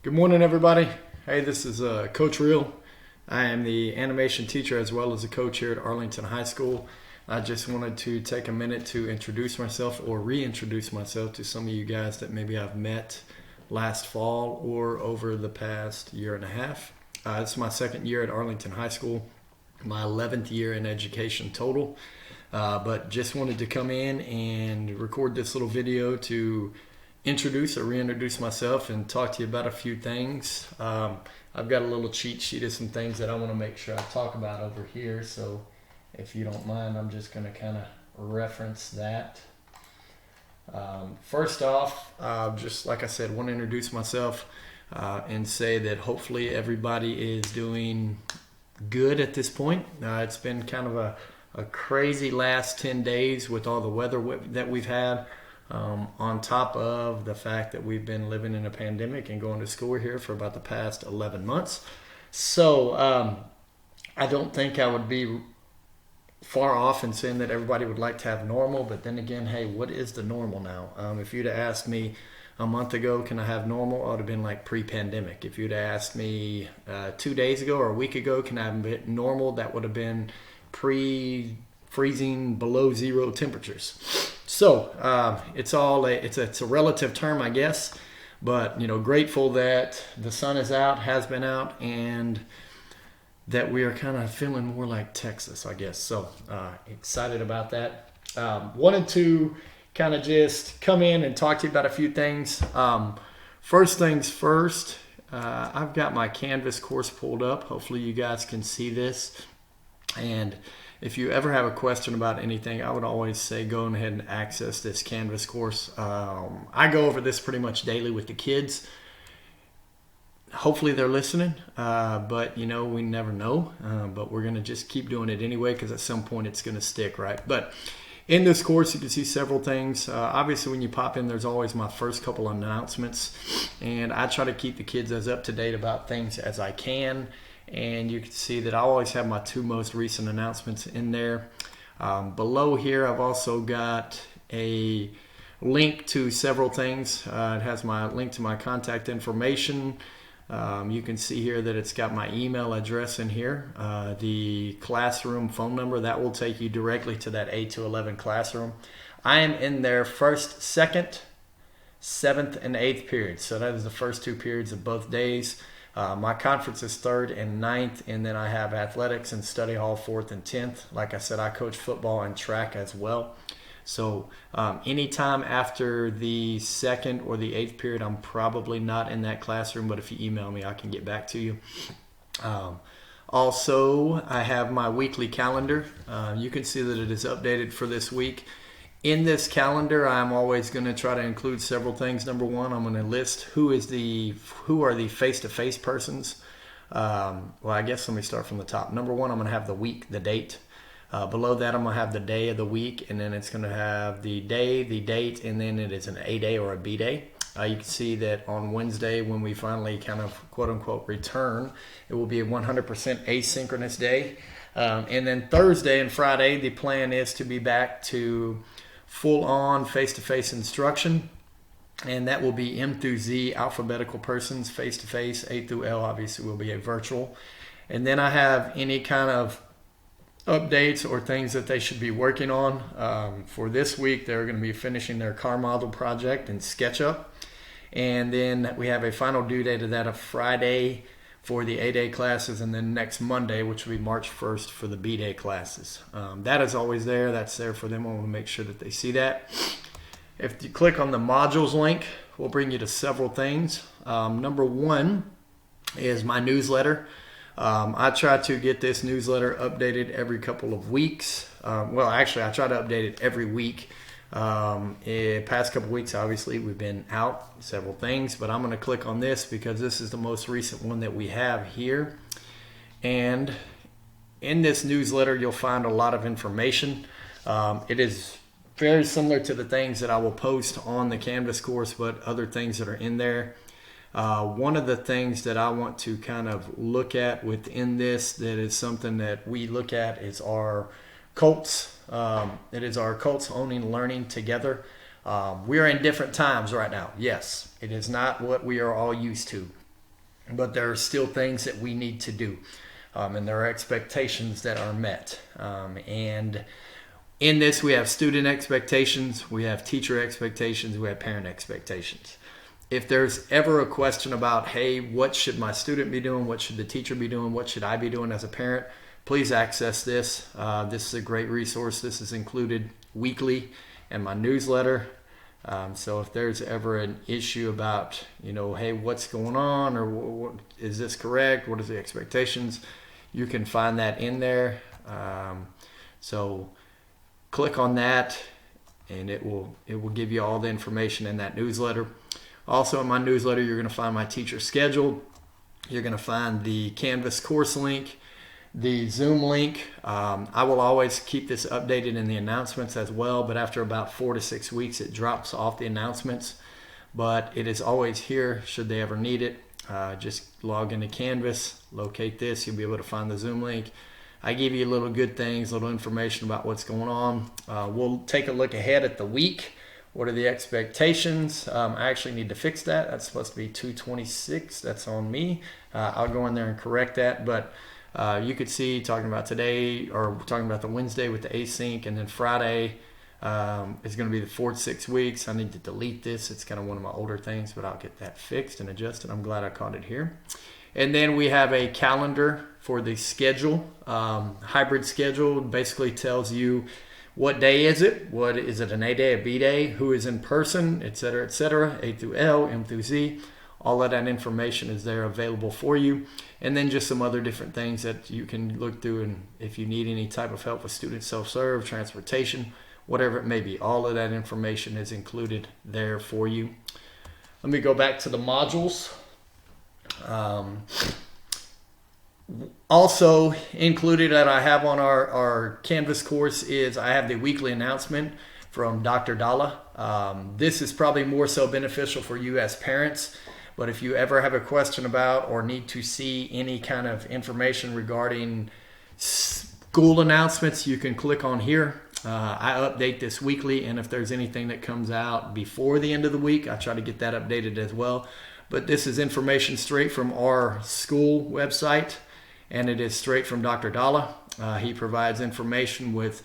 Good morning, everybody. Hey, this is Coach Real. I am the animation teacher as well as a coach here at Arlington High School. I just wanted to take a minute to introduce myself or reintroduce myself to some of you guys that maybe I've met last fall or over the past year and a half. This is my second year at Arlington High School, my 11th year in education total. But just wanted to come in and record this little video to introduce or reintroduce myself and talk to you about a few things. I've got a little cheat sheet of some things that I want to make sure I talk about over here. So if you don't mind, I'm just going to kind of reference that. First off, just like I said, want to introduce myself and say that hopefully everybody is doing good at this point. It's been kind of a crazy last 10 days with all the weather that we've had. On top of the fact that we've been living in a pandemic and going to school here for about the past 11 months. So I don't think I would be far off in saying that everybody would like to have normal, but then again, hey, what is the normal now? If you'd have asked me a month ago, can I have normal? I would have been like pre-pandemic. If you'd have asked me 2 days ago or a week ago, can I have normal? That would have been pre-freezing below zero temperatures. So it's a relative term, I guess, but grateful that the sun is out, has been out, and that we are kind of feeling more like Texas, I guess. So excited about that. Wanted to kind of just come in and talk to you about a few things. First things first, I've got my Canvas course pulled up. Hopefully you guys can see this. And if you ever have a question about anything, I would always say go ahead and access this Canvas course. I go over this pretty much daily with the kids. Hopefully they're listening, but we never know. But we're going to just keep doing it anyway because at some point it's going to stick, right? But in this course, you can see several things. Obviously, when you pop in, there's always my first couple of announcements. And I try to keep the kids as up to date about things as I can. And you can see that I always have my two most recent announcements in there. Below here, I've also got a link to several things. It has my link to my contact information. You can see here that it's got my email address in here. The classroom phone number, that will take you directly to that 8 to 11 classroom. I am in there first, second, 7th, and 8th periods. So that is the first two periods of both days. My conference is 3rd and 9th, and then I have athletics and study hall 4th and 10th. Like I said, I coach football and track as well. So anytime after the 2nd or the 8th period, I'm probably not in that classroom, but if you email me, I can get back to you. Also, I have my weekly calendar. You can see that it is updated for this week. In this calendar, I'm always going to try to include several things. Number one, I'm going to list who are the face-to-face persons. Well, I guess let me start from the top. Number one, I'm going to have the week, the date. Below that, I'm going to have the day of the week, and then it's going to have the day, the date, and then it is an A day or a B day. You can see that on Wednesday, when we finally kind of quote-unquote return, it will be a 100% asynchronous day. And then Thursday and Friday, the plan is to be back to full-on face-to-face instruction, and that will be M through Z alphabetical persons, face-to-face. A through L obviously will be a virtual. And then I have any kind of updates or things that they should be working on. For this week, they're going to be finishing their car model project in SketchUp. And then we have a final due date of that of Friday for the A-Day classes, and then next Monday, which will be March 1st for the B-Day classes. That is always there. That's there for them. I want to make sure that they see that. If you click on the modules link, we'll bring you to several things. Number one is my newsletter. I try to get this newsletter updated every couple of weeks. Well, actually, I try to update it every week. Past couple weeks, obviously, we've been out several things, but I'm going to click on this because this is the most recent one that we have here. And in this newsletter, you'll find a lot of information. It is very similar to the things that I will post on the Canvas course, but other things that are in there. One of the things that I want to kind of look at within this, that is something that we look at, is our Colts. It is our Colts owning learning together. We are in different times right now. Yes, it is not what we are all used to. but there are still things that we need to do. And there are expectations that are met. And in this, we have student expectations, we have teacher expectations, we have parent expectations. If there's ever a question about, hey, what should my student be doing? What should the teacher be doing? What should I be doing as a parent? Please access this. This is a great resource. This is included weekly in my newsletter. So if there's ever an issue about, hey, what's going on, or is this correct? What are the expectations? You can find that in there. So click on that, and it will give you all the information in that newsletter. Also in my newsletter, you're going to find my teacher schedule. You're going to find the Canvas course link, the Zoom link. I will always keep this updated in the announcements as well, but after about 4 to 6 weeks, it drops off the announcements. But it is always here should they ever need it. Just log into Canvas, locate this. You'll be able to find the Zoom link. I give you little good things, little information about what's going on. We'll take a look ahead at the week. What are the expectations? I actually need to fix that. That's supposed to be 226. That's on me. I'll go in there and correct that. But you could see talking about today, or talking about the Wednesday with the async, and then Friday is going to be the 4 to 6 weeks. I need to delete this. It's kind of one of my older things, but I'll get that fixed and adjusted. I'm glad I caught it here. And then we have a calendar for the schedule. Hybrid schedule basically tells you what day is it, what is it, an A day, a B day, who is in person, etc., A through L, M through Z. All of that information is there available for you. And then just some other different things that you can look through, and if you need any type of help with student self-serve, transportation, whatever it may be, all of that information is included there for you. Let me go back to the modules. Also included that I have on our Canvas course is I have the weekly announcement from Dr. Dalla. This is probably more so beneficial for you as parents, but if you ever have a question about or need to see any kind of information regarding school announcements, you can click on here. I update this weekly, and if there's anything that comes out before the end of the week, I try to get that updated as well. But this is information straight from our school website, and it is straight from Dr. Dalla. He provides information with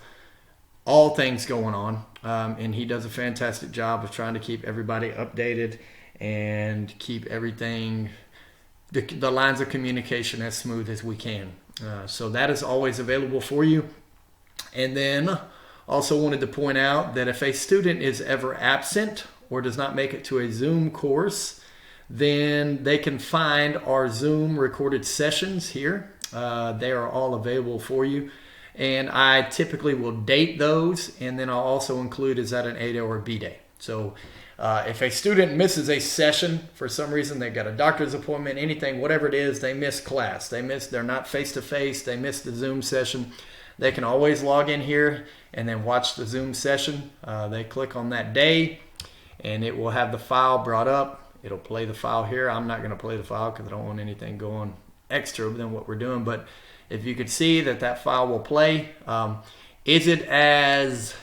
all things going on, and he does a fantastic job of trying to keep everybody updated and keep everything, the lines of communication as smooth as we can. So that is always available for you. And then also wanted to point out that if a student is ever absent or does not make it to a Zoom course, then they can find our Zoom recorded sessions here. They are all available for you. And I typically will date those, and then I'll also include, is that an A day or a B day? So if a student misses a session for some reason, they've got a doctor's appointment, anything, whatever it is, they miss class, they're not face-to-face, they miss the Zoom session, they can always log in here and then watch the Zoom session. They click on that day, and it will have the file brought up. It'll play the file here. I'm not going to play the file because I don't want anything going extra than what we're doing. But if you could see that file will play. Is it as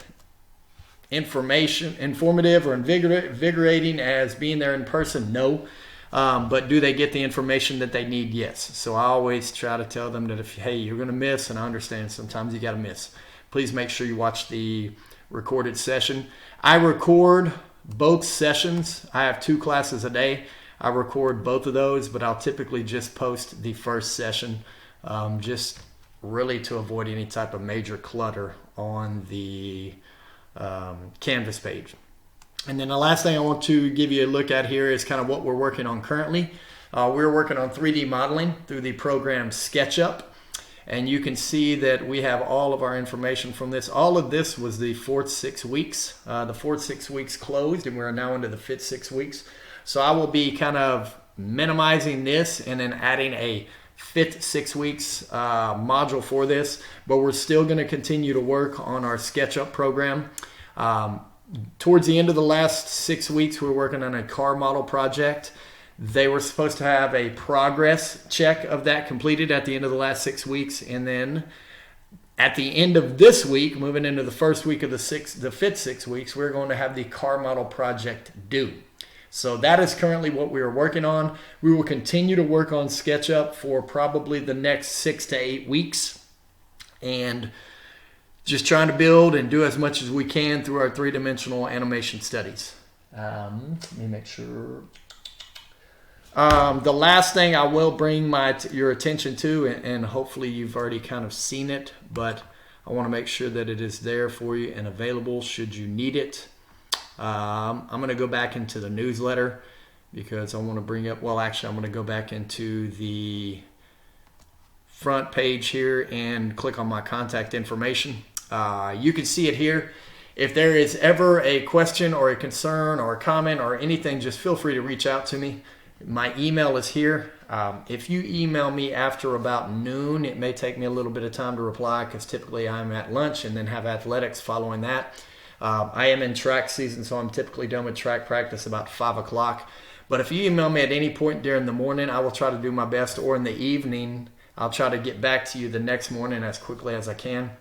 informative or invigorating as being there in person? No. But do they get the information that they need? Yes. So I always try to tell them that hey, you're going to miss, and I understand sometimes you got to miss. Please make sure you watch the recorded session. I record both sessions. I have 2 classes a day. I record both of those, but I'll typically just post the first session, just really to avoid any type of major clutter on the Canvas page. And then the last thing I want to give you a look at here is kind of what we're working on currently. We're working on 3D modeling through the program SketchUp. And you can see that we have all of our information from this. All of this was the 4th 6 weeks. The 4th 6 weeks closed, and we're now into the 5th 6 weeks. So I will be kind of minimizing this and then adding a 5th 6 weeks module for this. But we're still going to continue to work on our SketchUp program. Towards the end of the last 6 weeks, we're working on a car model project. They were supposed to have a progress check of that completed at the end of the last 6 weeks. And then at the end of this week, moving into the first week of the 5th 6 weeks, we're going to have the car model project due. So that is currently what we are working on. We will continue to work on SketchUp for probably the next 6 to 8 weeks. And just trying to build and do as much as we can through our three-dimensional animation studies. Let me make sure. The last thing I will bring your attention to, and hopefully you've already kind of seen it, but I want to make sure that it is there for you and available should you need it. I'm going to go back into the newsletter because I want to bring up, well, actually, I'm going to go back into the front page here and click on my contact information. You can see it here. If there is ever a question or a concern or a comment or anything, just feel free to reach out to me. My email is here. If you email me after about noon, it may take me a little bit of time to reply because typically I'm at lunch and then have athletics following that. I am in track season, so I'm typically done with track practice about 5 o'clock. But if you email me at any point during the morning, I will try to do my best, or in the evening, I'll try to get back to you the next morning as quickly as I can.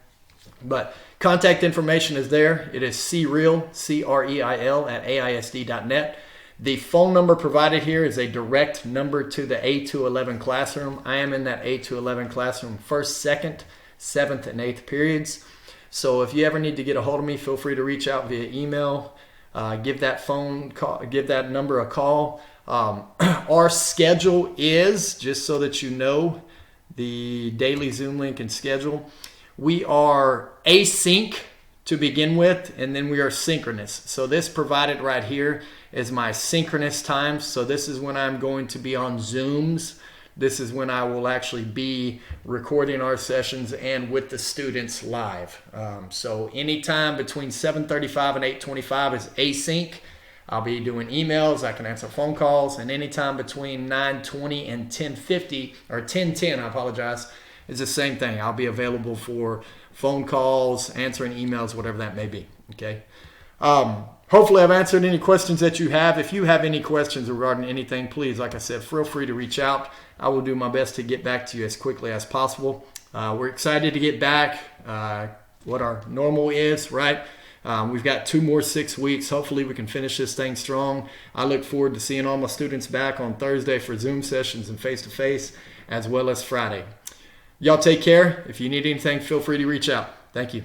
But contact information is there. It is CREIL, C-R-E-I-L, at AISD.net. The phone number provided here is a direct number to the A211 classroom. I am in that A211 classroom 1st, 2nd, 7th, and 8th periods. So if you ever need to get a hold of me, feel free to reach out via email. Give that number a call. Our schedule is, just so that you know, the daily Zoom link and schedule. We are async to begin with, and then we are synchronous. So this provided right here is my synchronous time. So this is when I'm going to be on Zooms. This is when I will actually be recording our sessions and with the students live. So anytime between 7:35 and 8:25 is async. I'll be doing emails, I can answer phone calls, and anytime between 9:20 and 10:50, or 10:10, I apologize, is the same thing. I'll be available for phone calls, answering emails, whatever that may be. Okay. Hopefully I've answered any questions that you have. If you have any questions regarding anything, please, like I said, feel free to reach out. I will do my best to get back to you as quickly as possible. We're excited to get back, what our normal is, right? We've got 2 more 6 weeks. Hopefully we can finish this thing strong. I look forward to seeing all my students back on Thursday for Zoom sessions and face-to-face, as well as Friday. Y'all take care. If you need anything, feel free to reach out. Thank you.